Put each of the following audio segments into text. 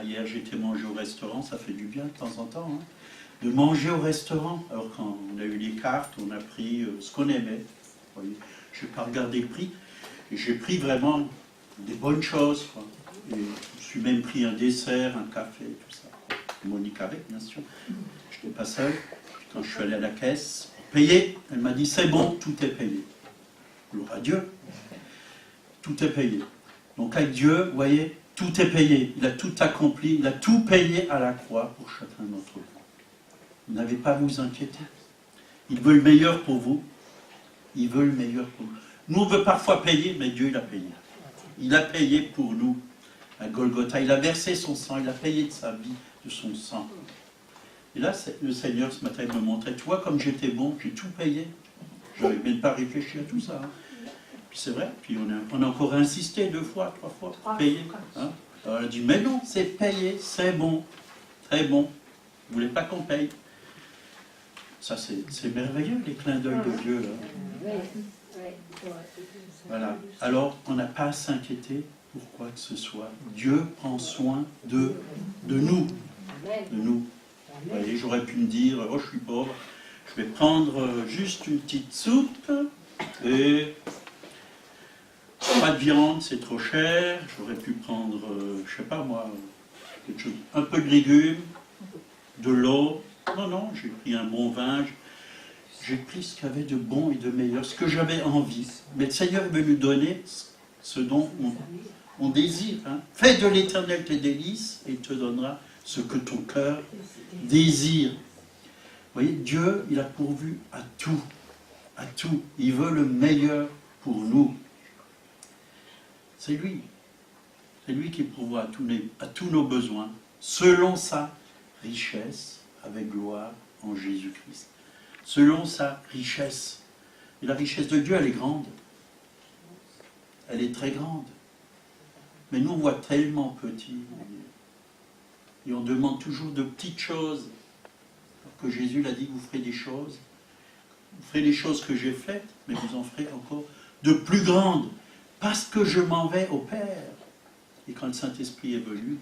hier, j'étais mangé au restaurant, ça fait du bien de temps en temps, hein, de manger au restaurant. Alors quand on a eu les cartes, on a pris ce qu'on aimait. Vous voyez, je n'ai pas regardé le prix, et j'ai pris vraiment des bonnes choses, quoi. Et je me suis même pris un dessert, un café, tout ça. Monique avec, bien sûr. Je n'étais pas seul. Puis quand je suis allé à la caisse pour payer, elle m'a dit c'est bon, tout est payé. Gloire à Dieu. Tout est payé. Donc avec Dieu, vous voyez, tout est payé. Il a tout accompli, il a tout payé à la croix pour chacun d'entre vous. Vous n'avez pas à vous inquiéter. Il veut le meilleur pour vous. Il veut le meilleur pour vous. Nous, on veut parfois payer, mais Dieu, il a payé. Il a payé pour nous à Golgotha. Il a versé son sang, il a payé de sa vie, de son sang. Et là, le Seigneur, ce matin, il me montrait, tu vois, comme j'étais bon, j'ai tout payé. Je n'avais même pas réfléchi à tout ça. Hein. Puis c'est vrai, puis on a encore insisté 2 fois, 3 fois, payé. Hein. Alors elle a dit, mais non, c'est payé, c'est bon, très bon. Vous ne voulez pas qu'on paye? Ça, c'est merveilleux, les clins d'œil de Dieu, là. Voilà. Alors, on n'a pas à s'inquiéter pour quoi que ce soit. Dieu prend soin de nous. De nous. Vous voyez, j'aurais pu me dire, oh, je suis pauvre, je vais prendre juste une petite soupe et pas de viande, c'est trop cher. J'aurais pu prendre, je sais pas moi, quelque chose, un peu de légumes, de l'eau. Non, non, j'ai pris un bon vin. J'ai pris ce qu'il y avait de bon et de meilleur, ce que j'avais envie. Mais le Seigneur veut nous donner ce dont on désire. Hein. Fais de l'Éternel tes délices et il te donnera ce que ton cœur désire. Vous voyez, Dieu, il a pourvu à tout. À tout. Il veut le meilleur pour nous. C'est lui. C'est lui qui pourvoit à tous nos besoins, selon sa richesse, avec gloire en Jésus-Christ. Selon sa richesse. Et la richesse de Dieu, elle est grande. Elle est très grande. Mais nous, on voit tellement petit. Et on demande toujours de petites choses. Alors que Jésus l'a dit, vous ferez des choses. Vous ferez les choses que j'ai faites, mais vous en ferez encore de plus grandes. Parce que je m'en vais au Père. Et quand le Saint-Esprit est venu,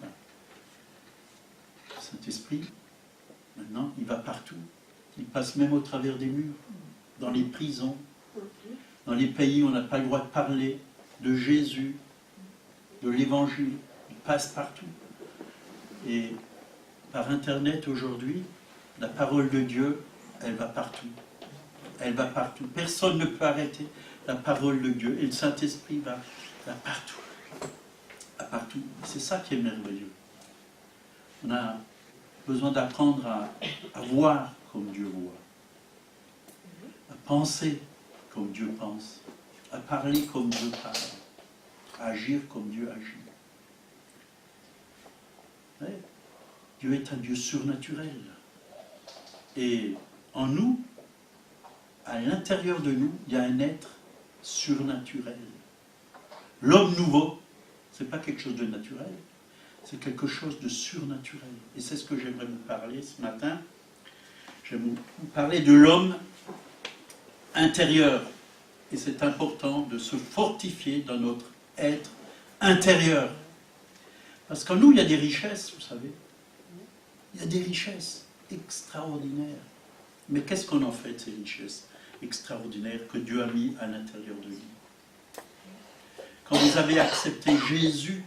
le Saint-Esprit, maintenant, il va partout. Il passe même au travers des murs, dans les prisons, dans les pays où on n'a pas le droit de parler de Jésus, de l'Évangile. Il passe partout. Et par Internet aujourd'hui, la parole de Dieu, elle va partout. Elle va partout. Personne ne peut arrêter la parole de Dieu. Et le Saint-Esprit va partout. Va partout. C'est ça qui est merveilleux. On a besoin d'apprendre à voir comme Dieu voit, à penser comme Dieu pense, à parler comme Dieu parle, à agir comme Dieu agit. Ouais. Dieu est un Dieu surnaturel. Et en nous, à l'intérieur de nous, il y a un être surnaturel. L'homme nouveau, ce n'est pas quelque chose de naturel, c'est quelque chose de surnaturel. Et c'est ce que j'aimerais vous parler ce matin. J'aimerais vous parler de l'homme intérieur. Et c'est important de se fortifier dans notre être intérieur. Parce qu'en nous, il y a des richesses, vous savez. Il y a des richesses extraordinaires. Mais qu'est-ce qu'on en fait de ces richesses extraordinaires que Dieu a mis à l'intérieur de nous? Quand vous avez accepté Jésus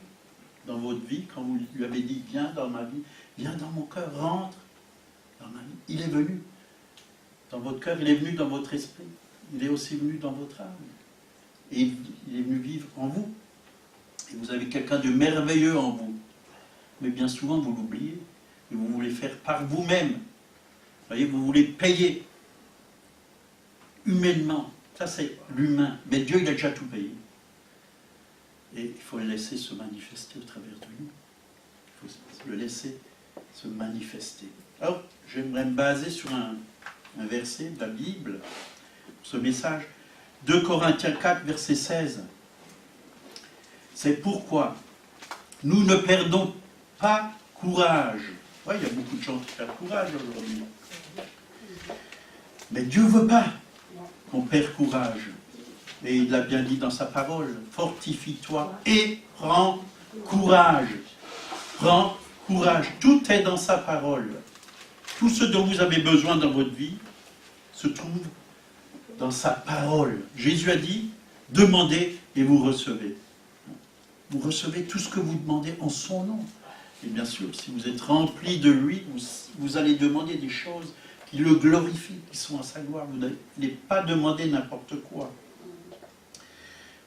dans votre vie, quand vous lui avez dit « Viens dans ma vie, viens dans mon cœur, rentre dans ma vie », il est venu dans votre cœur, il est venu dans votre esprit, il est aussi venu dans votre âme. Et il est venu vivre en vous. Et vous avez quelqu'un de merveilleux en vous. Mais bien souvent, vous l'oubliez. Et vous voulez faire par vous-même. Vous voyez, vous voulez payer humainement. Ça, c'est l'humain. Mais Dieu, il a déjà tout payé. Et il faut le laisser se manifester au travers de nous. Il faut le laisser se manifester. Alors, j'aimerais me baser sur un verset de la Bible, ce message. 2 Corinthiens 4, verset 16. C'est pourquoi nous ne perdons pas courage. Oui, il y a beaucoup de gens qui perdent courage aujourd'hui. Mais Dieu ne veut pas qu'on perde courage. Et il l'a bien dit dans sa parole. Fortifie-toi et prends courage. Prends courage, tout est dans sa parole. Tout ce dont vous avez besoin dans votre vie se trouve dans sa parole. Jésus a dit, demandez et vous recevez. Vous recevez tout ce que vous demandez en son nom. Et bien sûr, si vous êtes rempli de lui, vous allez demander des choses qui le glorifient, qui sont à sa gloire. Vous n'allez pas demander n'importe quoi.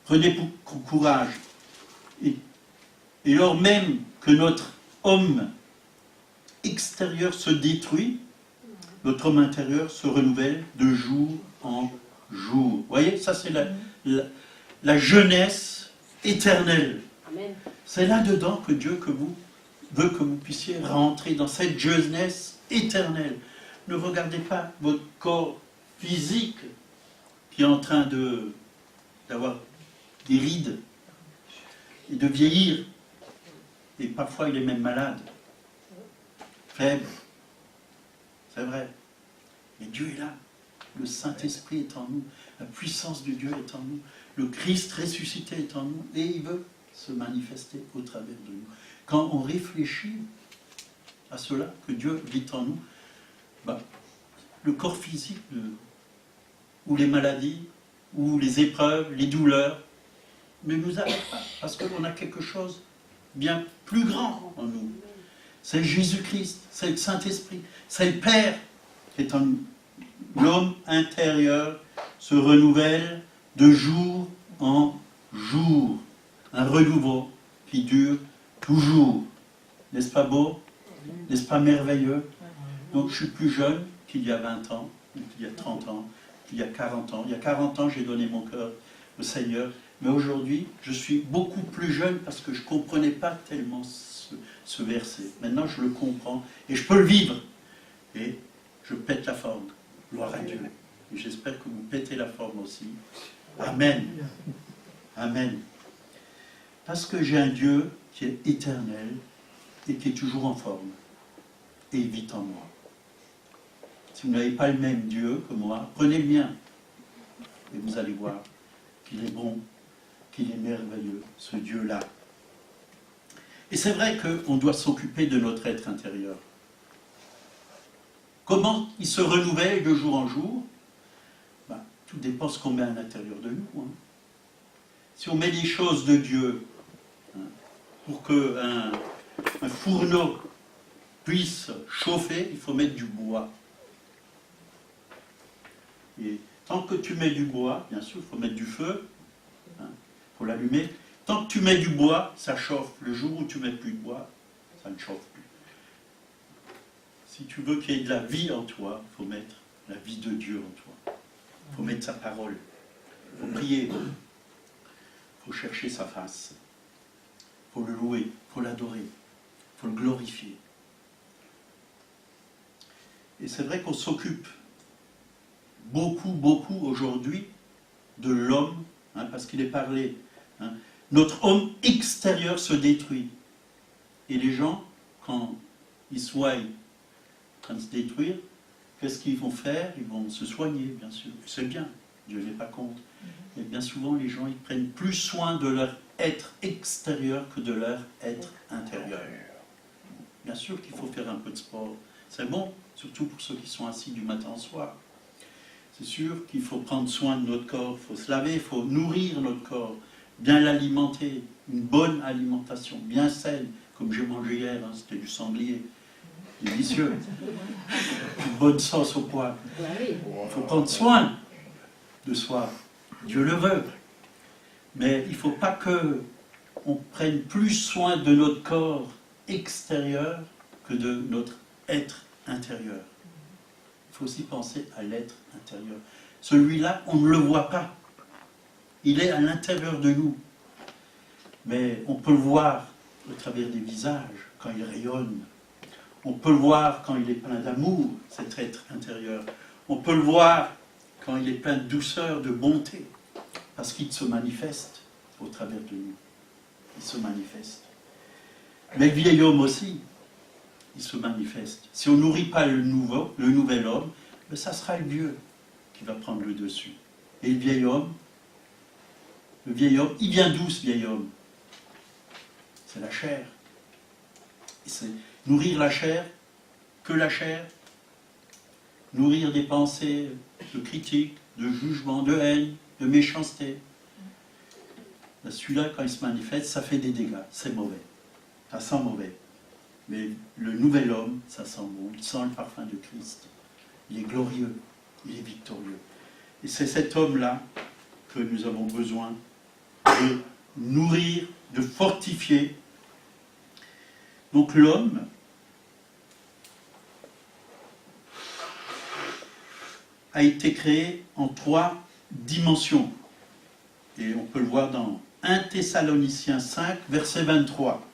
Prenez courage. Et lors même que notre homme extérieur se détruit, notre homme intérieur se renouvelle de jour en jour. Vous voyez, ça c'est la jeunesse éternelle. C'est là-dedans que Dieu veut que vous puissiez rentrer dans cette jeunesse éternelle. Ne regardez pas votre corps physique qui est en train d'avoir des rides et de vieillir. Et parfois il est même malade, faible. C'est vrai. Mais Dieu est là. Le Saint-Esprit est en nous. La puissance de Dieu est en nous. Le Christ ressuscité est en nous. Et il veut se manifester au travers de nous. Quand on réfléchit à cela, que Dieu vit en nous, le corps physique, ou les maladies, ou les épreuves, les douleurs, ne nous arrêtent pas. Parce qu'on a quelque chose bien plus grand en nous. C'est Jésus-Christ, c'est le Saint-Esprit, c'est le Père qui est en nous. L'homme intérieur se renouvelle de jour en jour. Un renouveau qui dure toujours. N'est-ce pas beau? N'est-ce pas merveilleux? Donc je suis plus jeune qu'il y a 20 ans, qu'il y a 30 ans, qu'il y a 40 ans. Il y a 40 ans, j'ai donné mon cœur au Seigneur. Mais aujourd'hui, je suis beaucoup plus jeune parce que je ne comprenais pas tellement ce verset. Maintenant, je le comprends et je peux le vivre. Et je pète la forme. Gloire à Dieu. Et j'espère que vous pétez la forme aussi. Amen. Amen. Parce que j'ai un Dieu qui est éternel et qui est toujours en forme. Et il vit en moi. Si vous n'avez pas le même Dieu que moi, prenez le mien. Et vous allez voir qu'il est bon, qu'il est merveilleux, ce Dieu-là. Et c'est vrai qu'on doit s'occuper de notre être intérieur. Comment il se renouvelle de jour en jour? Tout dépend de ce qu'on met à l'intérieur de nous. Si on met des choses de Dieu, pour qu'un fourneau puisse chauffer, il faut mettre du bois. Et tant que tu mets du bois, bien sûr, il faut mettre du feu, il faut l'allumer. Tant que tu mets du bois, ça chauffe. Le jour où tu ne mets plus de bois, ça ne chauffe plus. Si tu veux qu'il y ait de la vie en toi, il faut mettre la vie de Dieu en toi. Il faut mettre sa parole. Il faut prier. Il faut chercher sa face. Il faut le louer. Il faut l'adorer. Il faut le glorifier. Et c'est vrai qu'on s'occupe beaucoup aujourd'hui de l'homme, parce qu'il est parlé. Notre homme extérieur se détruit. Et les gens, quand ils soient en train de se détruire, qu'est-ce qu'ils vont faire? Ils vont se soigner, bien sûr. C'est bien, Dieu n'est pas contre. Mais bien souvent, les gens, ils prennent plus soin de leur être extérieur que de leur être intérieur. Bien sûr qu'il faut faire un peu de sport. C'est bon, surtout pour ceux qui sont assis du matin au soir. C'est sûr qu'il faut prendre soin de notre corps, il faut se laver, il faut nourrir notre corps, bien l'alimenter, une bonne alimentation, bien saine, comme j'ai mangé hier, c'était du sanglier, délicieux, une bonne sauce au poivre. Il faut prendre soin de soi, Dieu le veut. Mais il ne faut pas qu'on prenne plus soin de notre corps extérieur que de notre être intérieur. Il faut aussi penser à l'être intérieur. Celui-là, on ne le voit pas. Il est à l'intérieur de nous. Mais on peut le voir au travers des visages, quand il rayonne. On peut le voir quand il est plein d'amour, cet être intérieur. On peut le voir quand il est plein de douceur, de bonté. Parce qu'il se manifeste au travers de nous. Il se manifeste. Mais le vieil homme aussi, il se manifeste. Si on ne nourrit pas le nouvel homme, ben ça sera le vieux qui va prendre le dessus. Et le vieil homme, il vient d'où ce vieil homme? C'est la chair. Et c'est nourrir la chair, que la chair, nourrir des pensées de critique, de jugement, de haine, de méchanceté. Celui-là, quand il se manifeste, ça fait des dégâts, c'est mauvais, ça sent mauvais. Mais le nouvel homme, ça sent bon, il sent le parfum de Christ. Il est glorieux, il est victorieux. Et c'est cet homme-là que nous avons besoin de nourrir, de fortifier. Donc l'homme a été créé en 3 dimensions. Et on peut le voir dans 1 Thessaloniciens 5, verset 23.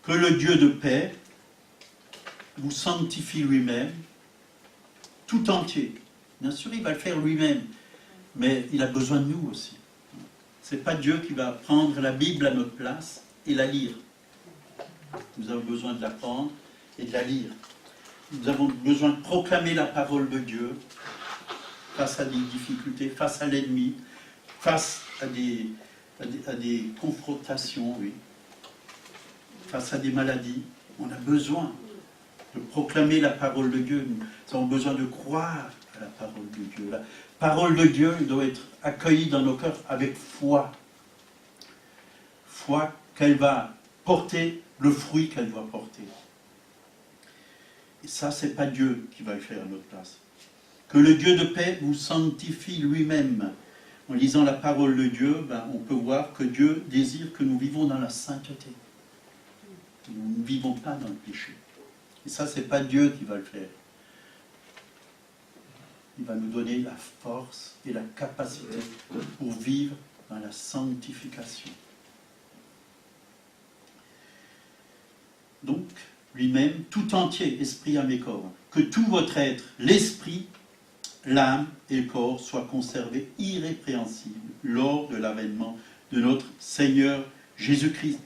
Que le Dieu de paix vous sanctifie lui-même, tout entier. Bien sûr, il va le faire lui-même, mais il a besoin de nous aussi. Ce n'est pas Dieu qui va prendre la Bible à notre place et la lire. Nous avons besoin de la prendre et de la lire. Nous avons besoin de proclamer la parole de Dieu face à des difficultés, face à l'ennemi, face à des confrontations, oui. Face à des maladies. On a besoin de proclamer la parole de Dieu. Nous avons besoin de croire à la parole de Dieu. La parole de Dieu doit être accueillie dans nos cœurs avec foi. Foi qu'elle va porter le fruit qu'elle doit porter. Et ça, ce n'est pas Dieu qui va le faire à notre place. Que le Dieu de paix vous sanctifie lui-même. En lisant la parole de Dieu, on peut voir que Dieu désire que nous vivons dans la sainteté. Nous ne vivons pas dans le péché. Et ça, ce n'est pas Dieu qui va le faire. Il va nous donner la force et la capacité pour vivre dans la sanctification. Donc, lui-même, tout entier, esprit, âme et corps. Que tout votre être, l'esprit, l'âme et le corps soient conservés irrépréhensibles lors de l'avènement de notre Seigneur Jésus-Christ.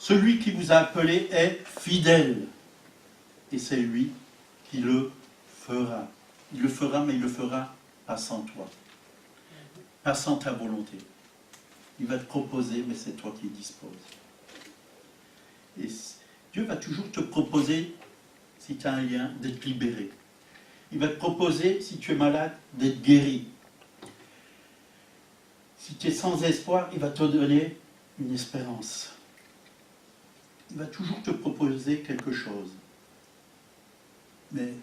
Celui qui vous a appelé est fidèle. Et c'est lui qui le fera. Il le fera, mais il le fera pas sans toi. Pas sans ta volonté. Il va te proposer, mais c'est toi qui disposes. Et Dieu va toujours te proposer, si tu as un lien, d'être libéré. Il va te proposer, si tu es malade, d'être guéri. Si tu es sans espoir, il va te donner une espérance. Il va toujours te proposer quelque chose. Mais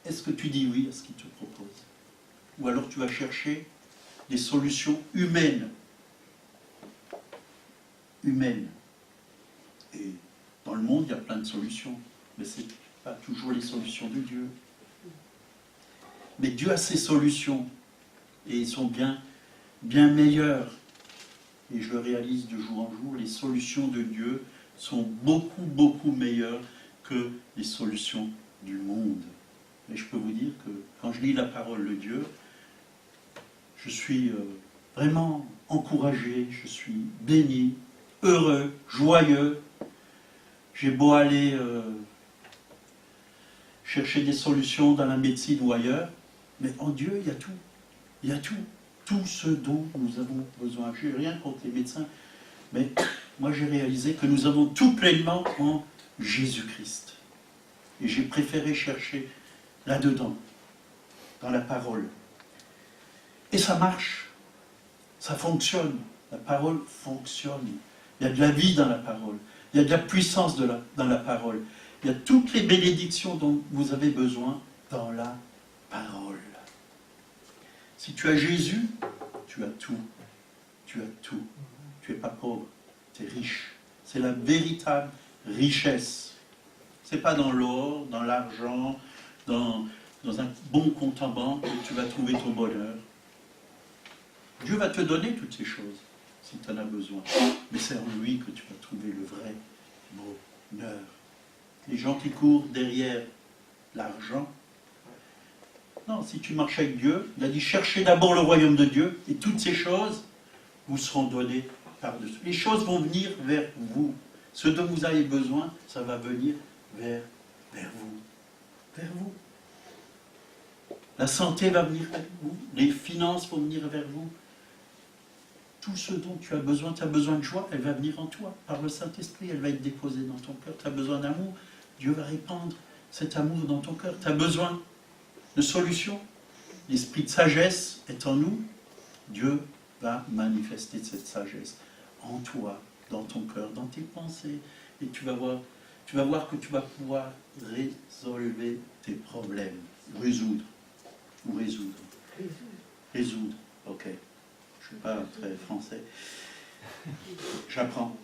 est-ce que tu dis oui à ce qu'il te propose? Ou alors tu vas chercher des solutions humaines. Humaines. Et dans le monde, il y a plein de solutions. Mais ce n'est pas toujours les solutions de Dieu. Mais Dieu a ses solutions. Et ils sont bien meilleures. Et je le réalise de jour en jour. Les solutions de Dieu sont beaucoup meilleures que les solutions du monde. Et je peux vous dire que quand je lis la parole de Dieu, je suis vraiment encouragé, je suis béni, heureux, joyeux. J'ai beau aller chercher des solutions dans la médecine ou ailleurs, mais en Dieu, il y a tout. Il y a tout. Tout ce dont nous avons besoin. Je n'ai rien contre les médecins, mais moi j'ai réalisé que nous avons tout pleinement en Jésus-Christ. Et j'ai préféré chercher là-dedans, dans la parole. Et ça marche. Ça fonctionne. La parole fonctionne. Il y a de la vie dans la parole. Il y a de la puissance dans la parole. Il y a toutes les bénédictions dont vous avez besoin dans la parole. Si tu as Jésus, tu as tout. Tu as tout. Tu n'es pas pauvre, tu es riche. C'est la véritable richesse. Ce n'est pas dans l'or, dans l'argent, dans un bon compte en banque que tu vas trouver ton bonheur. Dieu va te donner toutes ces choses, si tu en as besoin. Mais c'est en lui que tu vas trouver le vrai bonheur. Les gens qui courent derrière l'argent, non, si tu marches avec Dieu, il a dit cherchez d'abord le royaume de Dieu, et toutes ces choses vous seront données par-dessus. Les choses vont venir vers vous. Ce dont vous avez besoin, ça va venir vers vous. Vers vous. La santé va venir vers vous. Les finances vont venir vers vous. tout ce dont tu as besoin de joie, elle va venir en toi. Par le Saint-Esprit, elle va être déposée dans ton cœur. Tu as besoin d'amour, Dieu va répandre cet amour dans ton cœur. Tu as besoin de solution. L'esprit de sagesse est en nous. Dieu va manifester cette sagesse en toi, dans ton cœur, dans tes pensées. Et tu vas voir que tu vas pouvoir résolver tes problèmes. Résoudre. Résoudre. Ok. Je ne suis pas très français. J'apprends.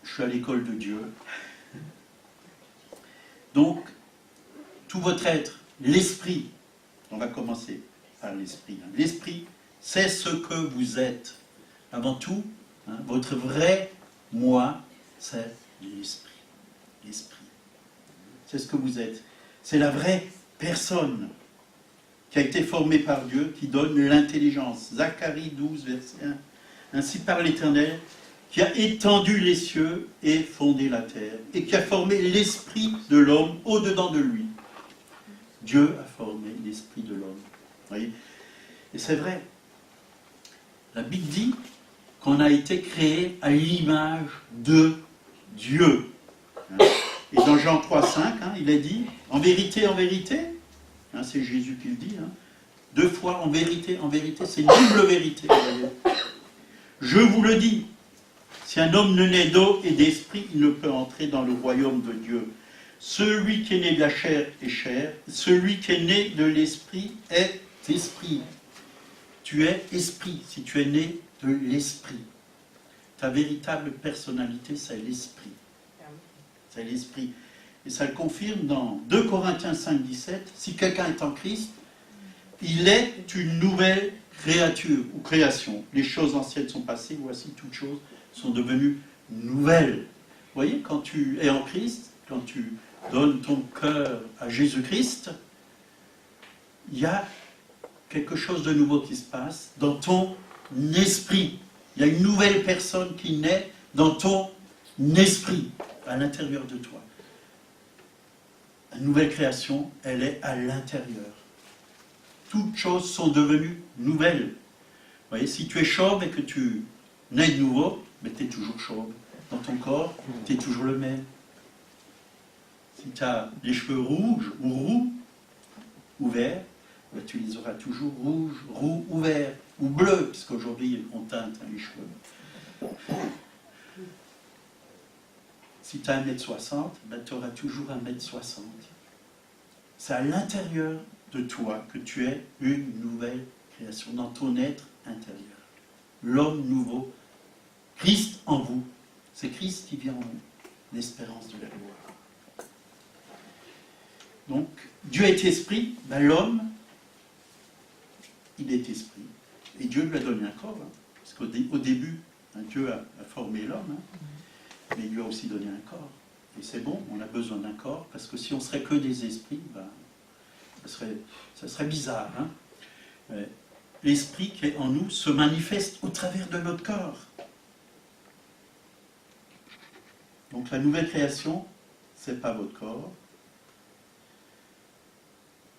Je suis à l'école de Dieu. Donc, tout votre être, l'esprit, on va commencer par l'esprit. L'esprit, c'est ce que vous êtes. Avant tout, votre vrai moi, c'est l'esprit. L'esprit. C'est ce que vous êtes. C'est la vraie personne qui a été formée par Dieu, qui donne l'intelligence. Zacharie 12, verset 1. Ainsi parle l'Éternel, qui a étendu les cieux et fondé la terre, et qui a formé l'esprit de l'homme au-dedans de lui. Dieu a formé l'esprit de l'homme. Voyez ? Et c'est vrai. La Bible dit qu'on a été créé à l'image de Dieu. Et dans Jean 3,5, il est dit, en vérité, c'est Jésus qui le dit, 2 fois en vérité, c'est une double vérité. Je vous le dis, si un homme ne naît d'eau et d'esprit, il ne peut entrer dans le royaume de Dieu. Celui qui est né de la chair est chair, celui qui est né de l'esprit est esprit. Tu es esprit, si tu es né de l'esprit. Ta véritable personnalité, c'est l'esprit. C'est l'esprit. Et ça le confirme dans 2 Corinthiens 5, 17. Si quelqu'un est en Christ, il est une nouvelle créature ou création. Les choses anciennes sont passées, voici toutes choses sont devenues nouvelles. Vous voyez, quand tu es en Christ, quand tu donnes ton cœur à Jésus-Christ, il y a quelque chose de nouveau qui se passe dans ton esprit. Il y a une nouvelle personne qui naît dans ton esprit, à l'intérieur de toi. La nouvelle création, elle est à l'intérieur. Toutes choses sont devenues nouvelles. Vous voyez, si tu es chauve et que tu nais de nouveau, mais tu es toujours chauve. Dans ton corps, tu es toujours le même. Si tu as les cheveux rouges ou roux ou verts, ben tu les auras toujours rouges, roux ou verts, ou bleus, puisqu'aujourd'hui on teinte les cheveux. Si tu as 1m60, ben tu auras toujours 1m60. C'est à l'intérieur de toi que tu es une nouvelle création, dans ton être intérieur. L'homme nouveau, Christ en vous. C'est Christ qui vient en vous, l'espérance de la gloire. Donc, Dieu est esprit, ben l'homme, il est esprit. Et Dieu lui a donné un corps, parce qu'au début, Dieu a formé l'homme, mais il lui a aussi donné un corps. Et c'est bon, on a besoin d'un corps, parce que si on serait que des esprits, ben, ça serait bizarre. L'esprit qui est en nous se manifeste au travers de notre corps. Donc la nouvelle création, ce n'est pas votre corps.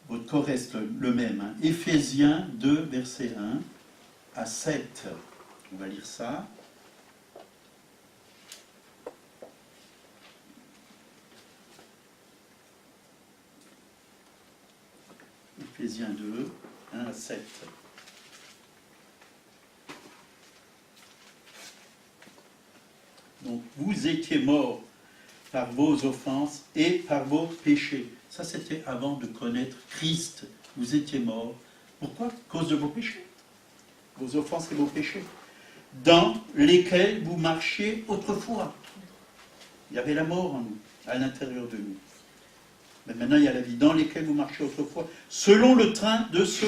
Votre corps reste le même. Éphésiens 2, verset 1 à 7. On va lire ça. Éphésiens 2, 1 à 7. Donc, vous étiez morts par vos offenses et par vos péchés. Ça, c'était avant de connaître Christ. Vous étiez morts. Pourquoi? À cause de vos péchés. Vos offenses et vos péchés. Dans lesquels vous marchiez autrefois. Il y avait la mort en nous, à l'intérieur de nous. Mais maintenant, il y a la vie. Dans lesquels vous marchiez autrefois, selon le train de ce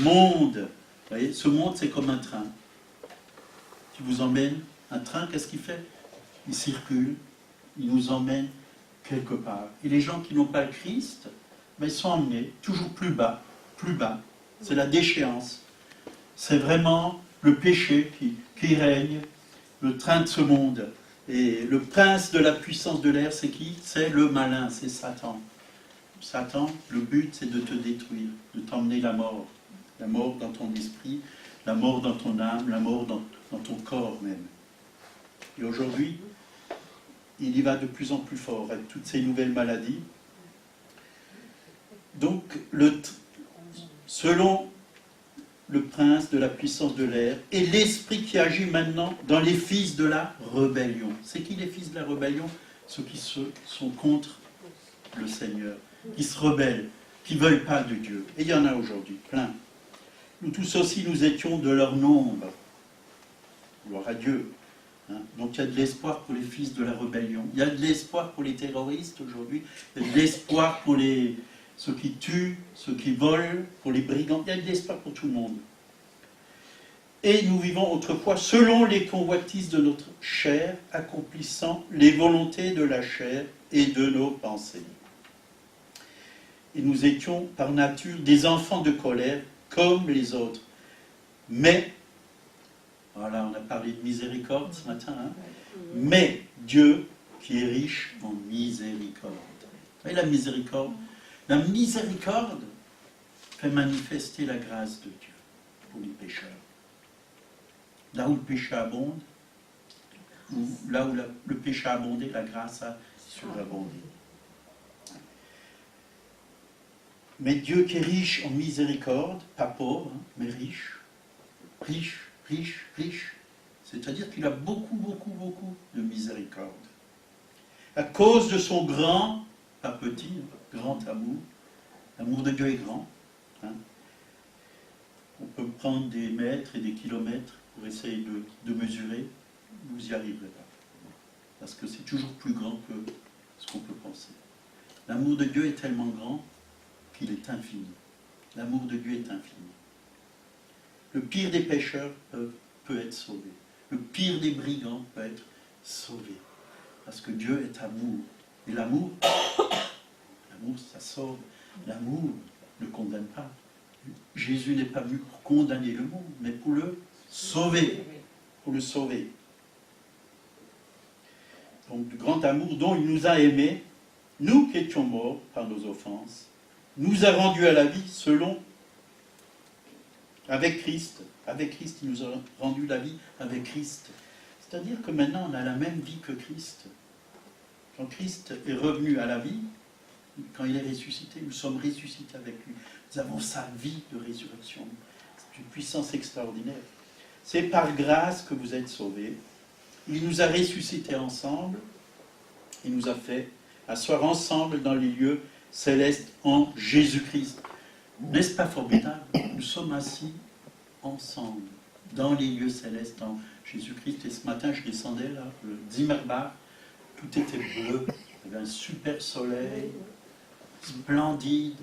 monde. Vous voyez, ce monde, c'est comme un train qui vous emmène. Un train, qu'est-ce qu'il fait? Il circule, il nous emmène quelque part. Et les gens qui n'ont pas le Christ, ben, ils sont emmenés toujours plus bas, plus bas. C'est la déchéance. C'est vraiment le péché qui règne, le train de ce monde. Et le prince de la puissance de l'air, c'est qui? C'est le malin, c'est Satan. Satan, le but, c'est de te détruire, de t'emmener la mort. La mort dans ton esprit, la mort dans ton âme, la mort dans ton corps même. Et aujourd'hui, il y va de plus en plus fort avec toutes ces nouvelles maladies. Donc, selon le prince de la puissance de l'air et l'esprit qui agit maintenant dans les fils de la rébellion. C'est qui les fils de la rébellion? Ceux qui sont contre le Seigneur, qui se rebellent, qui ne veulent pas de Dieu. Et il y en a aujourd'hui, plein. Nous tous aussi, nous étions de leur nombre. Gloire à Dieu. Hein? Donc il y a de l'espoir pour les fils de la rébellion. Il y a de l'espoir pour les terroristes aujourd'hui. Il y a de l'espoir pour ceux qui tuent, ceux qui volent, pour les brigands. Il y a de l'espoir pour tout le monde. Et nous vivons autrefois selon les convoitises de notre chair, accomplissant les volontés de la chair et de nos pensées. Et nous étions par nature des enfants de colère comme les autres. Mais, voilà, on a parlé de miséricorde ce matin, hein, mais Dieu qui est riche en miséricorde. Vous voyez la miséricorde? La miséricorde fait manifester la grâce de Dieu pour les pécheurs. Là où le péché abonde, ou là où le péché a abondé, la grâce a surabondé. Mais Dieu qui est riche en miséricorde, pas pauvre, hein, mais riche, riche, riche, riche, c'est-à-dire qu'il a beaucoup, beaucoup, beaucoup de miséricorde. À cause de son grand, pas petit, grand amour, l'amour de Dieu est grand. Hein. On peut prendre des mètres et des kilomètres pour essayer de mesurer, vous n'y arriverez pas. Parce que c'est toujours plus grand que ce qu'on peut penser. L'amour de Dieu est tellement grand qu'il est infini. L'amour de Dieu est infini. Le pire des pécheurs peut être sauvé. Le pire des brigands peut être sauvé. Parce que Dieu est amour. Et l'amour, ça sauve. L'amour ne condamne pas. Jésus n'est pas venu pour condamner le monde, mais pour le sauver. Pour le sauver. Donc, du grand amour dont il nous a aimés, nous qui étions morts par nos offenses, nous a rendus à la vie selon, avec Christ. Avec Christ, il nous a rendu la vie avec Christ. C'est-à-dire que maintenant, on a la même vie que Christ. Quand Christ est revenu à la vie, quand il est ressuscité, nous sommes ressuscités avec lui. Nous avons sa vie de résurrection. C'est une puissance extraordinaire. C'est par grâce que vous êtes sauvés. Il nous a ressuscités ensemble. Il nous a fait asseoir ensemble dans les lieux célestes en Jésus-Christ. N'est-ce pas formidable? Nous sommes assis ensemble dans les lieux célestes en Jésus-Christ. Et ce matin, je descendais là, le Zimmerbach, tout était bleu. Il y avait un super soleil, splendide.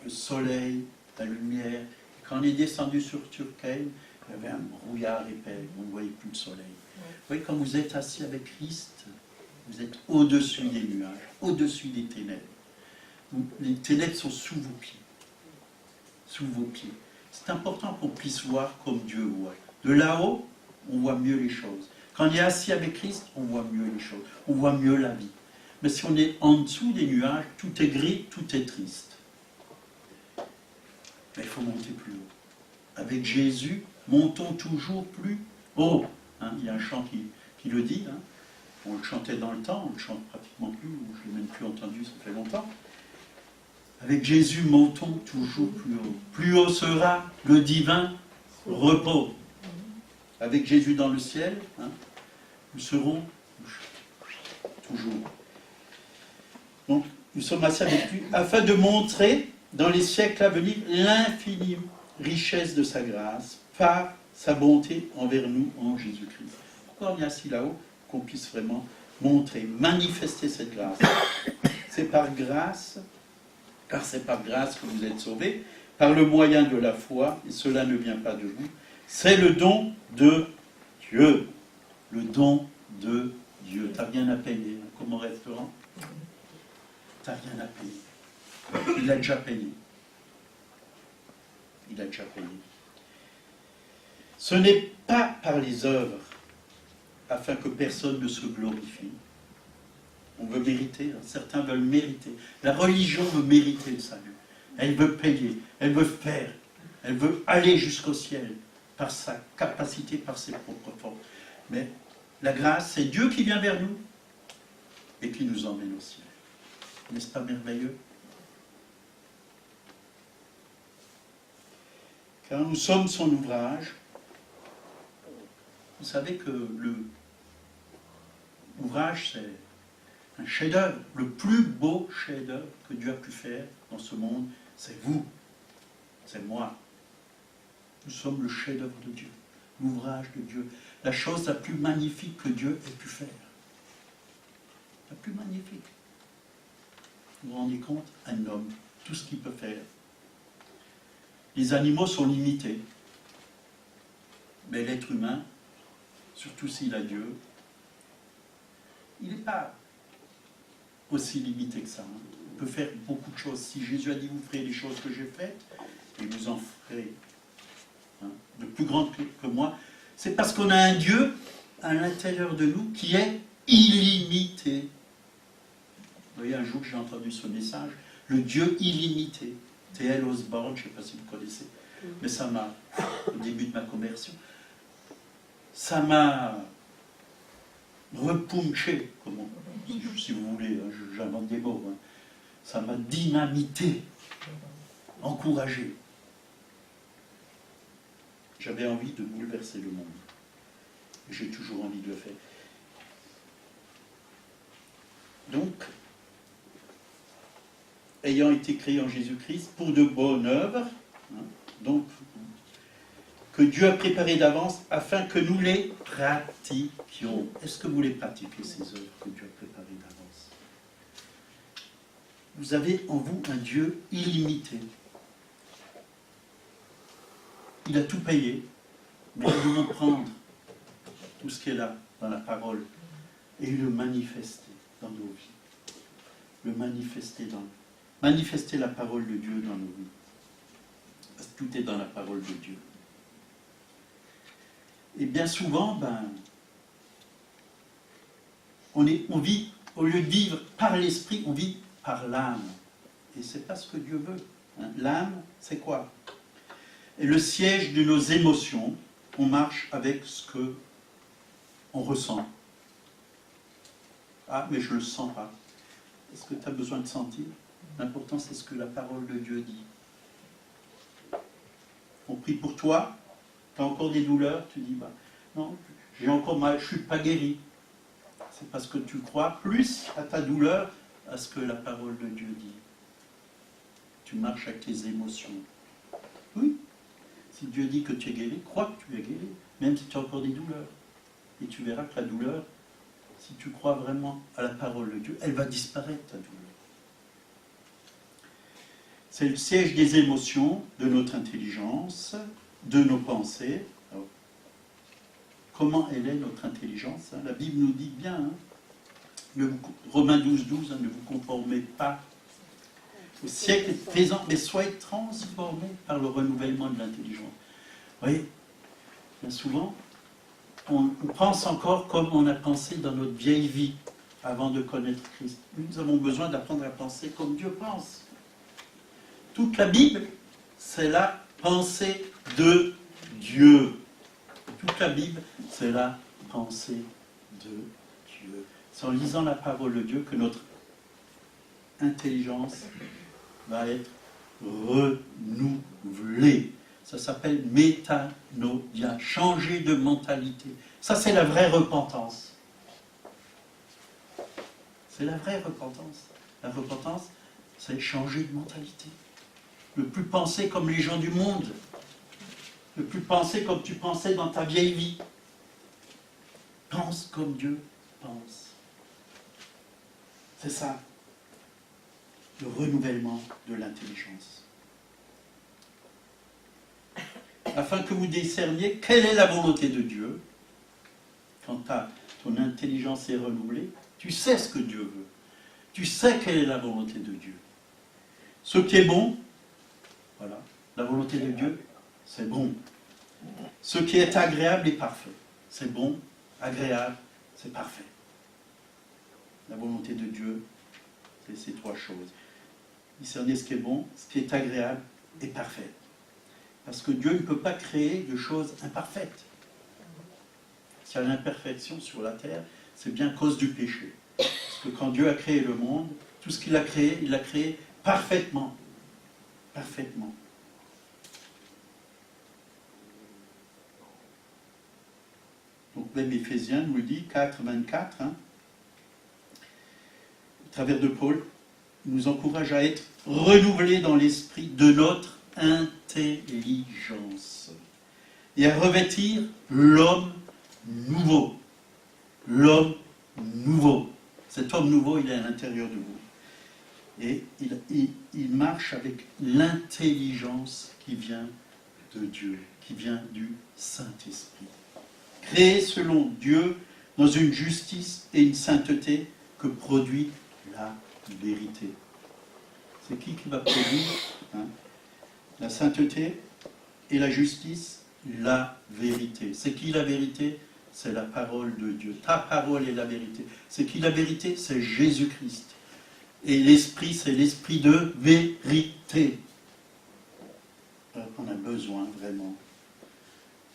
Le soleil, la lumière. Et quand on est descendu sur Turckheim, il y avait un brouillard épais, on ne voyait plus le soleil. Vous voyez, quand vous êtes assis avec Christ, vous êtes au-dessus des nuages, au-dessus des ténèbres. Les ténèbres sont sous vos pieds. Sous vos pieds. C'est important qu'on puisse voir comme Dieu voit. De là-haut, on voit mieux les choses. Quand on est assis avec Christ, on voit mieux les choses. On voit mieux la vie. Mais si on est en dessous des nuages, tout est gris, tout est triste. Mais il faut monter plus haut. Avec Jésus, montons toujours plus haut. Hein, il y a un chant qui le dit. Hein. On le chantait dans le temps, on ne le chante pratiquement plus, ou je ne l'ai même plus entendu, ça fait longtemps. Avec Jésus, montons toujours plus haut. Plus haut sera le divin repos. Avec Jésus dans le ciel, hein, nous serons toujours. Donc, nous sommes assis avec lui afin de montrer dans les siècles à venir l'infinie richesse de sa grâce par sa bonté envers nous en Jésus-Christ. Pourquoi on est assis là-haut? Qu'on puisse vraiment montrer, manifester cette grâce. C'est par grâce, car c'est par grâce que vous êtes sauvés, par le moyen de la foi, et cela ne vient pas de vous, c'est le don de Dieu. Le don de Dieu. Tu n'as rien à payer, hein, comme au restaurant. Tu n'as rien à payer. Il a déjà payé. Il a déjà payé. Ce n'est pas par les œuvres, afin que personne ne se glorifie. On veut mériter, hein. Certains veulent mériter. La religion veut mériter le salut. Elle veut payer, elle veut faire, elle veut aller jusqu'au ciel. par sa capacité, par ses propres forces. Mais la grâce, c'est Dieu qui vient vers nous et qui nous emmène au ciel. N'est-ce pas merveilleux? Car nous sommes son ouvrage. Vous savez que l'ouvrage, c'est un chef-d'œuvre. Le plus beau chef-d'œuvre que Dieu a pu faire dans ce monde, c'est vous, c'est moi. Nous sommes le chef-d'œuvre de Dieu, l'ouvrage de Dieu, la chose la plus magnifique que Dieu ait pu faire. La plus magnifique. Vous vous rendez compte? Un homme, tout ce qu'il peut faire. Les animaux sont limités, mais l'être humain, surtout s'il a Dieu, il n'est pas aussi limité que ça. Hein. Il peut faire beaucoup de choses. Si Jésus a dit, vous ferez les choses que j'ai faites, et vous en ferez de plus grandes que moi, c'est parce qu'on a un Dieu à l'intérieur de nous qui est illimité. Vous voyez, un jour j'ai entendu ce message, le Dieu illimité. T.L. Osborne, je ne sais pas si vous connaissez, mais ça m'a, au début de ma conversion, ça m'a repunché, si vous voulez, hein, j'invente des mots, hein. Ça m'a dynamité, encouragé. J'avais envie de bouleverser le monde. J'ai toujours envie de le faire. Donc, ayant été créé en Jésus-Christ pour de bonnes œuvres, hein, donc, que Dieu a préparées d'avance afin que nous les pratiquions. Est-ce que vous les pratiquez, ces œuvres que Dieu a préparées d'avance? Vous avez en vous un Dieu illimité. Il a tout payé, mais nous devons prendre tout ce qui est là, dans la parole, et le manifester dans nos vies. Le manifester manifester la parole de Dieu dans nos vies. Parce que tout est dans la parole de Dieu. Et bien souvent, on vit, au lieu de vivre par l'esprit, on vit par l'âme. Et c'est pas ce que Dieu veut. Hein. L'âme, c'est quoi? Et le siège de nos émotions, on marche avec ce que on ressent. Ah, mais je ne le sens pas. Est-ce que tu as besoin de sentir? L'important, c'est ce que la parole de Dieu dit. On prie pour toi, tu as encore des douleurs, tu dis, non, j'ai encore mal, je ne suis pas guéri. C'est parce que tu crois plus à ta douleur, à ce que la parole de Dieu dit. Tu marches avec tes émotions. Oui. Si Dieu dit que tu es guéri, crois que tu es guéri, même si tu as encore des douleurs. Et tu verras que la douleur, si tu crois vraiment à la parole de Dieu, elle va disparaître, ta douleur. C'est le siège des émotions, de notre intelligence, de nos pensées. Alors, comment elle est, notre intelligence? La Bible nous dit bien, Romains 12, 12, ne vous conformez pas au siècle présent, mais soyez transformés par le renouvellement de l'intelligence. Vous voyez, bien souvent, on pense encore comme on a pensé dans notre vieille vie avant de connaître Christ. Nous avons besoin d'apprendre à penser comme Dieu pense. Toute la Bible, c'est la pensée de Dieu. Toute la Bible, c'est la pensée de Dieu. C'est en lisant la parole de Dieu que notre intelligence va être renouvelée. Ça s'appelle métanoia, changer de mentalité. Ça, c'est la vraie repentance. C'est la vraie repentance. La repentance, c'est changer de mentalité. Ne plus penser comme les gens du monde. Ne plus penser comme tu pensais dans ta vieille vie. Pense comme Dieu pense. C'est ça, le renouvellement de l'intelligence. Afin que vous discerniez quelle est la volonté de Dieu. Quand ton intelligence est renouvelée, tu sais ce que Dieu veut. Tu sais quelle est la volonté de Dieu. Ce qui est bon, voilà, la volonté de Dieu, c'est bon. Ce qui est agréable est parfait. C'est bon, agréable, c'est parfait. La volonté de Dieu, c'est ces trois choses. Discerner ce qui est bon, ce qui est agréable et parfait. Parce que Dieu ne peut pas créer de choses imparfaites. S'il y a l'imperfection sur la terre, c'est bien à cause du péché. Parce que quand Dieu a créé le monde, tout ce qu'il a créé, il l'a créé parfaitement. Parfaitement. Donc même Éphésiens nous le dit, 4, 24, au travers de Paul, il nous encourage à être renouvelés dans l'esprit de notre intelligence et à revêtir l'homme nouveau. L'homme nouveau. Cet homme nouveau, il est à l'intérieur de vous. Et il marche avec l'intelligence qui vient de Dieu, qui vient du Saint-Esprit. Créé selon Dieu dans une justice et une sainteté que produit la vérité. C'est qui va produire la sainteté et la justice? La vérité. C'est qui la vérité? C'est la parole de Dieu. Ta parole est la vérité. C'est qui la vérité? C'est Jésus-Christ. Et l'esprit, c'est l'esprit de vérité. On a besoin vraiment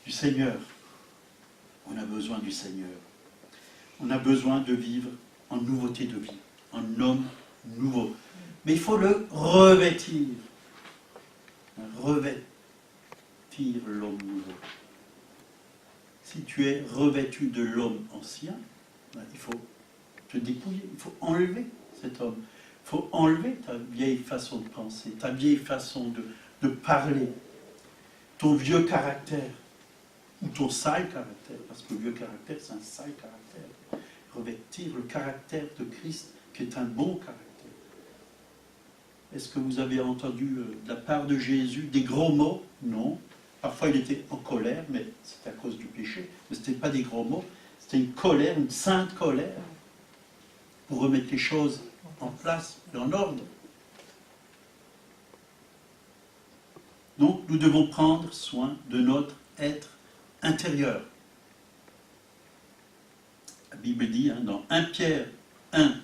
du Seigneur. On a besoin du Seigneur. On a besoin de vivre en nouveauté de vie, en homme nouveau. Mais il faut le revêtir. Revêtir l'homme nouveau. Si tu es revêtu de l'homme ancien, il faut te dépouiller, il faut enlever cet homme. Il faut enlever ta vieille façon de penser, ta vieille façon de parler, ton vieux caractère, ou ton sale caractère, parce que le vieux caractère, c'est un sale caractère. Revêtir le caractère de Christ, qui est un bon caractère. Est-ce que vous avez entendu de la part de Jésus des gros mots? Non. Parfois il était en colère, mais c'était à cause du péché. Mais ce n'était pas des gros mots, c'était une colère, une sainte colère, pour remettre les choses en place et en ordre. Donc nous devons prendre soin de notre être intérieur. La Bible dit dans 1 Pierre 1,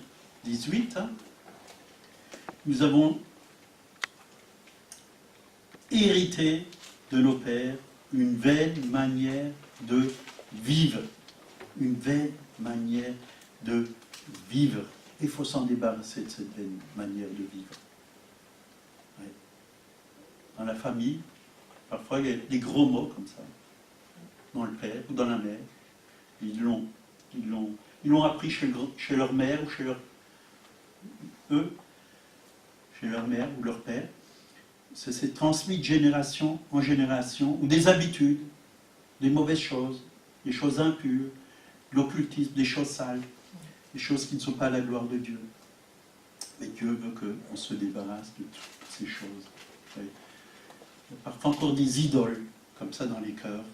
18, nous avons hérité de nos pères une vaine manière de vivre. Une vaine manière de vivre. Il faut s'en débarrasser de cette vaine manière de vivre. Ouais. Dans la famille, parfois il y a des gros mots comme ça. Dans le père ou dans la mère. Ils l'ont appris chez leur mère ou chez leur mère ou leur père. C'est transmis de génération en génération, ou des habitudes, des mauvaises choses, des choses impures, de l'occultisme, des choses sales, des choses qui ne sont pas à la gloire de Dieu. Mais Dieu veut qu'on se débarrasse de toutes ces choses. Oui. Il y a parfois encore des idoles, comme ça dans les cœurs,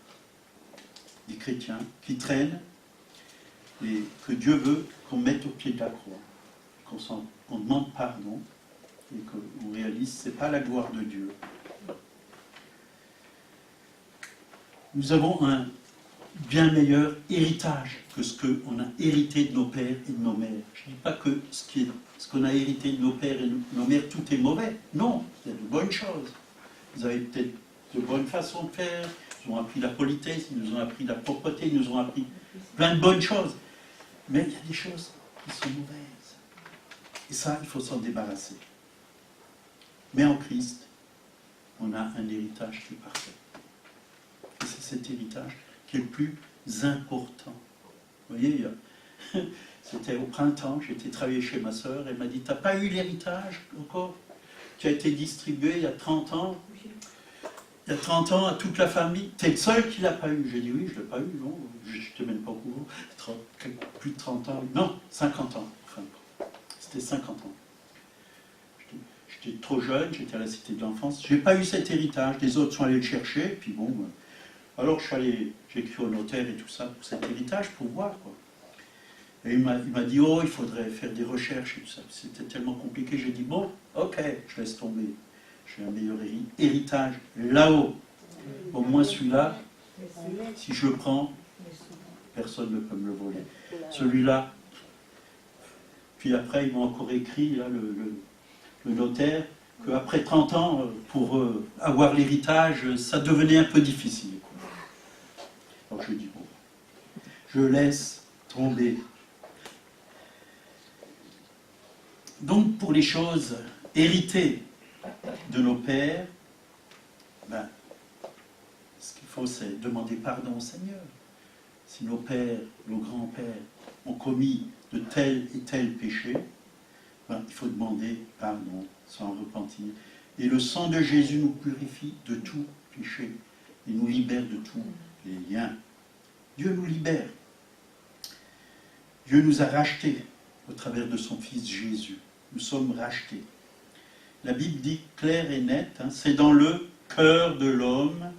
des chrétiens, qui traînent, et que Dieu veut qu'on mette au pied de la croix, qu'on demande pardon, et qu'on réalise que ce n'est pas la gloire de Dieu. Nous avons un bien meilleur héritage que ce qu'on a hérité de nos pères et de nos mères. Je ne dis pas que ce qu'on a hérité de nos pères et de nos mères, tout est mauvais. Non, il y a de bonnes choses. Ils avaient peut-être de bonnes façons de faire, ils nous ont appris la politesse, ils nous ont appris la propreté, ils nous ont appris plein de bonnes choses. Mais il y a des choses qui sont mauvaises. Et ça, il faut s'en débarrasser. Mais en Christ, on a un héritage qui est parfait. Et c'est cet héritage qui est le plus important. Vous voyez, c'était au printemps, j'étais travailler chez ma sœur, elle m'a dit, t'as pas eu l'héritage encore qui a été distribué il y a 30 ans? Il y a 30 ans à toute la famille. T'es le seul qui l'a pas eu. J'ai dit oui, je l'ai pas eu, non, je n'étais même pas au courant. Plus de 30 ans, non, 50 ans. Enfin, c'était 50 ans. J'étais trop jeune, j'étais à la Cité de l'Enfance. Je n'ai pas eu cet héritage. Les autres sont allés le chercher, puis bon. Alors j'ai écrit au notaire et tout ça pour cet héritage, pour voir, quoi. Et il m'a dit, oh, il faudrait faire des recherches et tout ça. C'était tellement compliqué, j'ai dit, bon, ok, je laisse tomber. J'ai un meilleur héritage là-haut. Au moins celui-là, si je le prends, personne ne peut me le voler. Celui-là, puis après, ils m'ont encore écrit, là, le notaire, qu'après 30 ans, pour avoir l'héritage, ça devenait un peu difficile. Alors je dis, bon, je laisse tomber. Donc pour les choses héritées de nos pères, ben, ce qu'il faut, c'est demander pardon au Seigneur. Si nos pères, nos grands-pères ont commis de tel et tel péché, ben, il faut demander pardon, s'en repentir. Et le sang de Jésus nous purifie de tout péché. Il nous libère de tous les liens. Dieu nous libère. Dieu nous a rachetés au travers de son Fils Jésus. Nous sommes rachetés. La Bible dit clair et net, hein, c'est dans le cœur de l'homme,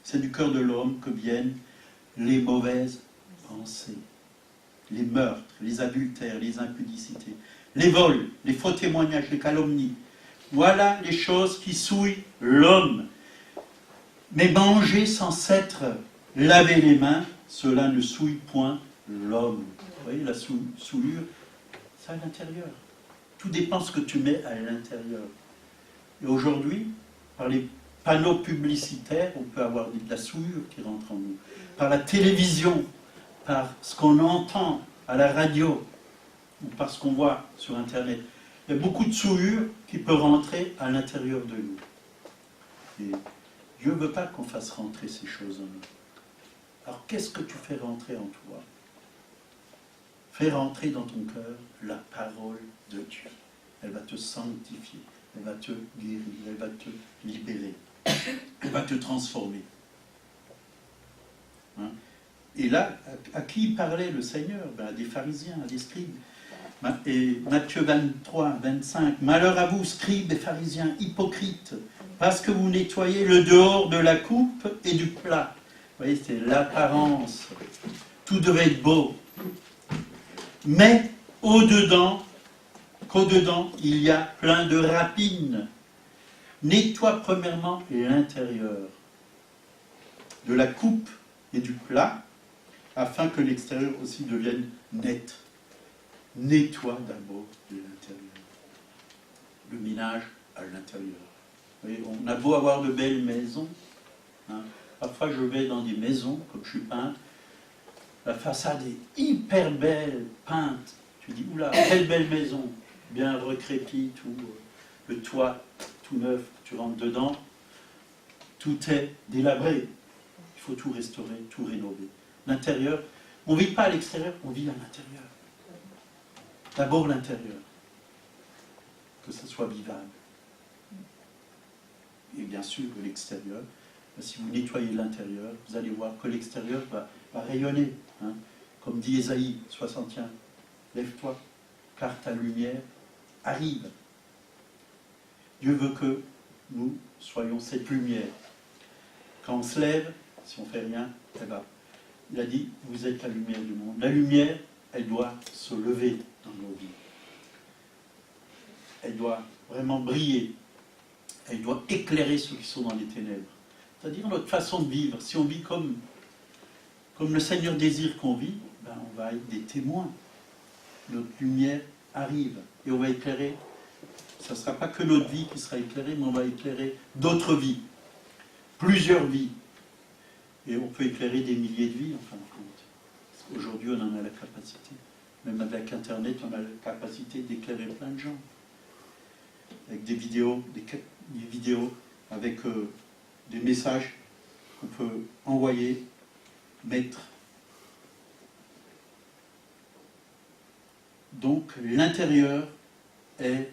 c'est du cœur de l'homme que viennent les mauvaises pensées, les meurtres, les adultères, les impudicités, les vols, les faux témoignages, les calomnies. Voilà les choses qui souillent l'homme. Mais manger sans s'être lavé les mains, cela ne souille point l'homme. Vous voyez, la souillure, c'est à l'intérieur. Tout dépend de ce que tu mets à l'intérieur. Et aujourd'hui, par les panneaux publicitaires, on peut avoir de la souillure qui rentre en nous. Par la télévision, par ce qu'on entend à la radio, ou par ce qu'on voit sur Internet. Il y a beaucoup de souillure qui peut rentrer à l'intérieur de nous. Et Dieu ne veut pas qu'on fasse rentrer ces choses en nous. Alors qu'est-ce que tu fais rentrer en toi? Fais rentrer dans ton cœur la parole de Dieu. Elle va te sanctifier, elle va te guérir, elle va te libérer, elle va te transformer. Hein? Et là, à qui parlait le Seigneur? À des pharisiens, à des scribes. Et Matthieu 23, 25, « Malheur à vous, scribes et pharisiens, hypocrites, parce que vous nettoyez le dehors de la coupe et du plat. » Vous voyez, c'est l'apparence. Tout devait être beau. Mais qu'au-dedans, il y a plein de rapines. Nettoie premièrement l'intérieur de la coupe et du plat, afin que l'extérieur aussi devienne net. Nettoie d'abord de l'intérieur. Le ménage à l'intérieur. Vous voyez, on a beau avoir de belles maisons. Hein. Parfois, je vais dans des maisons, comme je suis peintre, la façade est hyper belle, peinte. Tu dis, oula, quelle belle maison, bien recrépie, tout, le toit tout neuf, tu rentres dedans, tout est délabré. Il faut tout restaurer, tout rénover. L'intérieur, on ne vit pas à l'extérieur, on vit à l'intérieur. D'abord l'intérieur, que ça soit vivable. Et bien sûr, l'extérieur, si vous nettoyez l'intérieur, vous allez voir que l'extérieur va rayonner. Hein. Comme dit Ésaïe 61, lève-toi, car ta lumière arrive. Dieu veut que nous soyons cette lumière. Quand on se lève, si on ne fait rien, elle va. Il a dit, vous êtes la lumière du monde. La lumière, elle doit se lever dans nos vies. Elle doit vraiment briller. Elle doit éclairer ceux qui sont dans les ténèbres. C'est-à-dire notre façon de vivre. Si on vit comme le Seigneur désire qu'on vit, ben on va être des témoins. Notre lumière arrive et on va éclairer. Ce ne sera pas que notre vie qui sera éclairée, mais on va éclairer d'autres vies, plusieurs vies. Et on peut éclairer des milliers de vies, en fin de compte. Aujourd'hui, on en a la capacité. Même avec Internet, on a la capacité d'éclairer plein de gens. Avec des vidéos, avec des messages qu'on peut envoyer, mettre. Donc, l'intérieur est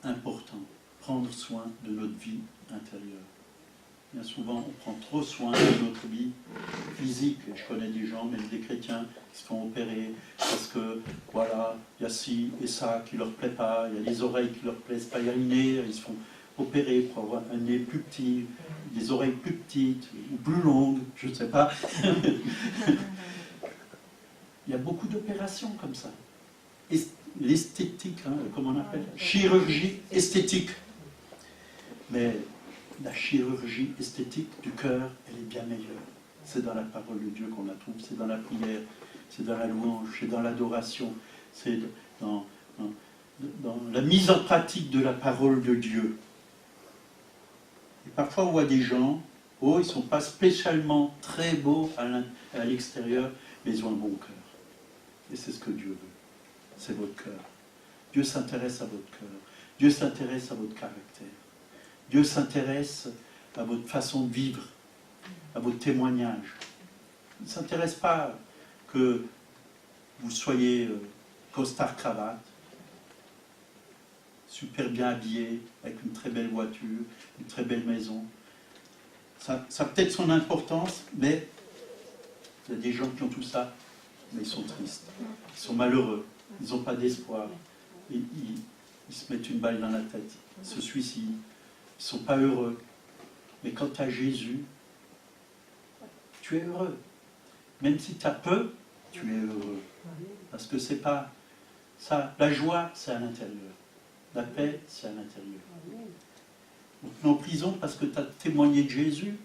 important. Prendre soin de notre vie intérieure. Bien souvent, on prend trop soin de notre vie physique. Je connais des gens, même des chrétiens, qui se font opérer parce que, voilà, il y a ci et ça qui ne leur plaît pas, il y a les oreilles qui ne leur plaisent pas, il y a le nez, ils se font opérer pour avoir un nez plus petit, des oreilles plus petites ou plus longues, je ne sais pas. Il y a beaucoup d'opérations comme ça. L'esthétique, hein, comment on appelle? Chirurgie esthétique. Mais la chirurgie esthétique du cœur, elle est bien meilleure. C'est dans la parole de Dieu qu'on la trouve, c'est dans la prière, c'est dans la louange, c'est dans l'adoration, c'est dans la mise en pratique de la parole de Dieu. Et parfois on voit des gens, ils ne sont pas spécialement très beaux à l'extérieur, mais ils ont un bon cœur. Et c'est ce que Dieu veut. C'est votre cœur. Dieu s'intéresse à votre cœur. Dieu s'intéresse à votre caractère. Dieu s'intéresse à votre façon de vivre, à votre témoignage. Il ne s'intéresse pas que vous soyez costard-cravate, super bien habillé, avec une très belle voiture, une très belle maison. Ça a peut-être son importance, mais il y a des gens qui ont tout ça, mais ils sont tristes, ils sont malheureux, ils n'ont pas d'espoir, ils se mettent une balle dans la tête, ils se suicident, ils ne sont pas heureux. Mais quand tu as Jésus, tu es heureux. Même si tu as peu, tu es heureux. Parce que c'est pas ça. La joie, c'est à l'intérieur. La paix, c'est à l'intérieur. Donc, tu es en prison parce que tu as témoigné de Jésus.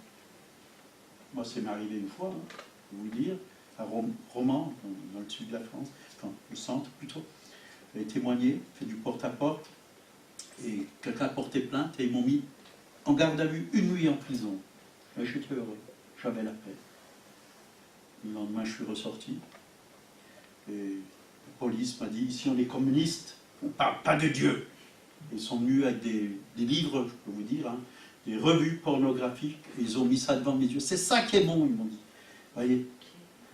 Moi, c'est m'est arrivé une fois, je vais vous le dire, à Romans, dans le sud de la France, enfin, le centre plutôt. J'avais témoigné, fait du porte-à-porte, et quelqu'un a porté plainte, et ils m'ont mis en garde à vue une nuit en prison. Mais j'étais heureux, j'avais la paix. Le lendemain, je suis ressorti, et la police m'a dit, ici on est communistes, on ne parle pas de Dieu. Ils sont venus avec des livres, je peux vous dire, hein, des revues pornographiques, et ils ont mis ça devant mes yeux. C'est ça qui est bon, ils m'ont dit. Vous voyez,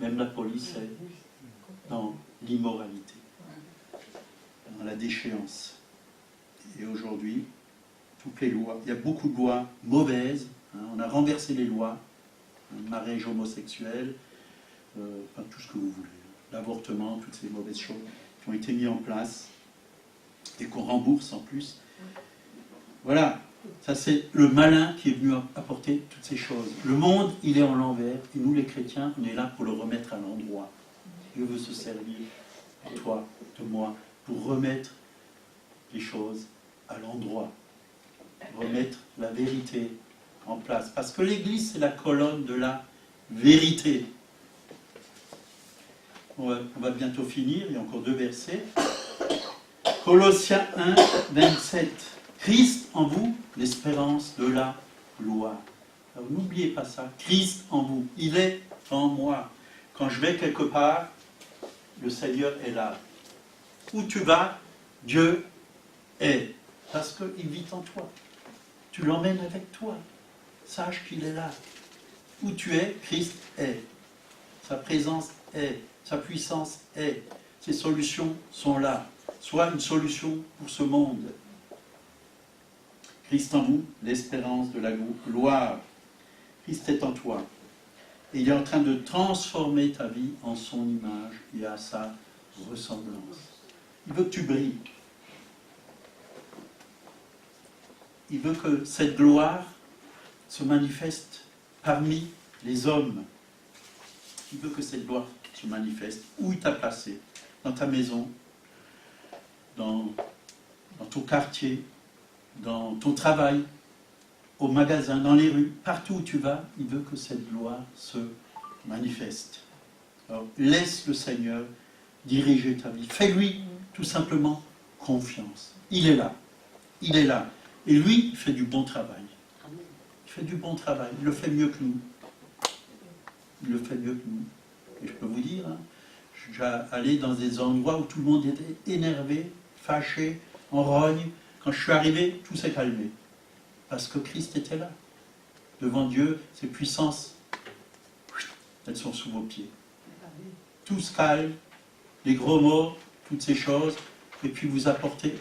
même la police est dans l'immoralité, dans la déchéance. Et aujourd'hui, toutes les lois, il y a beaucoup de lois mauvaises, hein, on a renversé les lois, le mariage homosexuel, enfin tout ce que vous voulez, l'avortement, toutes ces mauvaises choses qui ont été mises en place et qu'on rembourse en plus. Voilà, ça c'est le malin qui est venu apporter toutes ces choses. Le monde, il est en l'envers, et nous les chrétiens, on est là pour le remettre à l'endroit. Dieu veut se servir de toi, de moi, pour remettre les choses à l'endroit, remettre la vérité en place. Parce que l'Église, c'est la colonne de la vérité. On va bientôt finir, il y a encore 2 versets. Colossiens 1, 27. Christ en vous, l'espérance de la gloire. Alors n'oubliez pas ça. Christ en vous, il est en moi. Quand je vais quelque part, le Seigneur est là. Où tu vas, Dieu est. Parce qu'il vit en toi. Tu l'emmènes avec toi. Sache qu'il est là. Où tu es, Christ est. Sa présence est. Sa puissance est. Ses solutions sont là. Soit une solution pour ce monde. Christ en vous, l'espérance de la gloire. Christ est en toi. Et il est en train de transformer ta vie en son image et à sa ressemblance. Il veut que tu brilles. Il veut que cette gloire se manifeste parmi les hommes. Il veut que cette gloire se manifeste où il t'a placé, dans ta maison, dans ton quartier, dans ton travail, au magasin, dans les rues, partout où tu vas, il veut que cette gloire se manifeste. Alors, laisse le Seigneur diriger ta vie. Fais-lui tout simplement confiance. Il est là. Il est là. Et lui, il fait du bon travail. Il fait du bon travail. Il le fait mieux que nous. Il le fait mieux que nous. Et je peux vous dire, hein, je suis allé dans des endroits où tout le monde était énervé, fâché, en rogne. Quand je suis arrivé, tout s'est calmé. Parce que Christ était là. Devant Dieu, ses puissances, elles sont sous vos pieds. Tout se calme, les gros mots, toutes ces choses, et puis vous apportez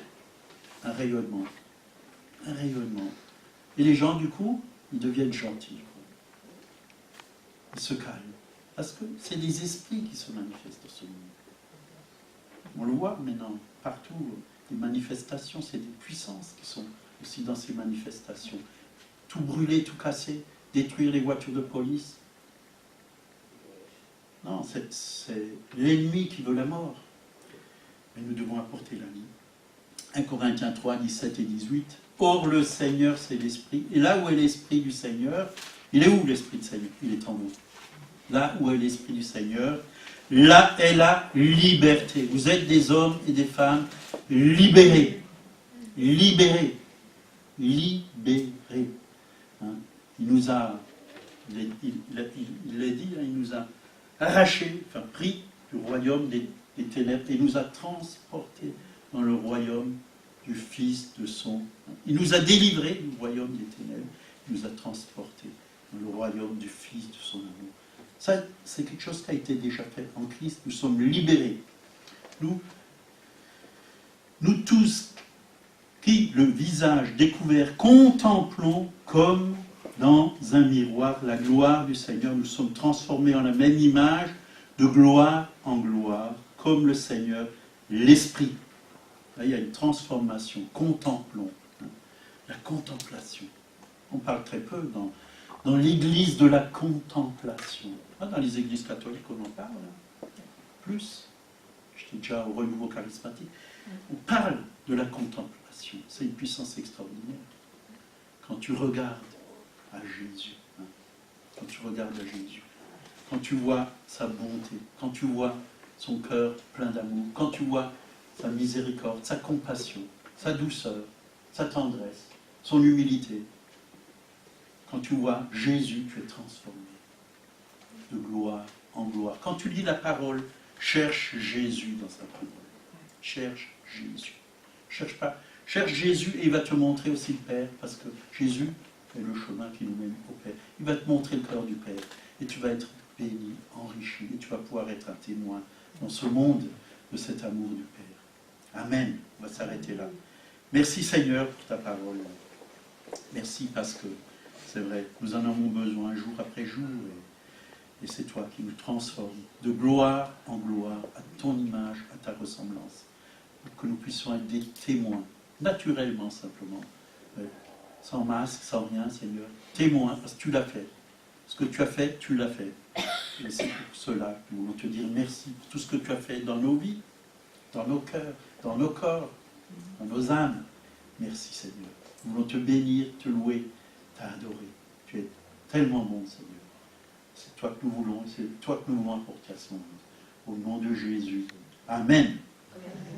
un rayonnement. Un rayonnement. Et les gens, du coup, ils deviennent gentils. Ils se calment. Parce que c'est des esprits qui se manifestent dans ce monde. On le voit maintenant, partout. Les manifestations, c'est des puissances qui sont aussi dans ces manifestations. Tout brûler, tout casser, détruire les voitures de police. Non, c'est l'ennemi qui veut la mort. Mais nous devons apporter la vie. 1 Corinthiens 3, 17 et 18. Or le Seigneur, c'est l'Esprit. Et là où est l'Esprit du Seigneur, il est où l'Esprit du Seigneur? Il est en vous. Là où est l'Esprit du Seigneur, là est la liberté. Vous êtes des hommes et des femmes libérés. Libérés. Libérés. Hein. Il nous a, il l'a dit, hein, il nous a arrachés, enfin pris du royaume des ténèbres et nous a transportés dans le royaume du Fils de son. Il nous a délivrés du royaume des ténèbres, il nous a transportés dans le royaume du Fils de son amour. Ça, c'est quelque chose qui a été déjà fait en Christ. Nous sommes libérés. Nous tous, qui, le visage découvert, contemplons comme dans un miroir la gloire du Seigneur. Nous sommes transformés en la même image, de gloire en gloire, comme le Seigneur, l'Esprit. Là, il y a une transformation. Contemplons. La contemplation. On parle très peu dans l'église de la contemplation. Dans les églises catholiques, on en parle. Plus. J'étais déjà au renouveau charismatique. On parle de la contemplation. C'est une puissance extraordinaire. Quand tu regardes à Jésus, quand tu regardes à Jésus, quand tu vois sa bonté, quand tu vois son cœur plein d'amour, quand tu vois sa miséricorde, sa compassion, sa douceur, sa tendresse, son humilité, quand tu vois Jésus, tu es transformé de gloire en gloire. Quand tu lis la parole, cherche Jésus dans sa parole. Cherche Jésus. Cherche Jésus et il va te montrer aussi le Père, parce que Jésus est le chemin qui nous mène au Père. Il va te montrer le cœur du Père. Et tu vas être béni, enrichi, et tu vas pouvoir être un témoin dans ce monde de cet amour du Père. Amen. On va s'arrêter là. Merci Seigneur pour ta parole. Merci parce que, c'est vrai, nous en avons besoin jour après jour. Et c'est toi qui nous transformes de gloire en gloire, à ton image, à ta ressemblance. Pour que nous puissions être des témoins, naturellement simplement. Sans masque, sans rien, Seigneur. Témoins, parce que tu l'as fait. Ce que tu as fait, tu l'as fait. Et c'est pour cela que nous voulons te dire merci pour tout ce que tu as fait dans nos vies, dans nos cœurs, dans nos corps, dans nos âmes. Merci Seigneur. Nous voulons te bénir, te louer, t'adorer. Tu es tellement bon Seigneur. C'est toi que nous voulons et c'est toi que nous voulons apporter à ce monde. Au nom de Jésus. Amen. Amen.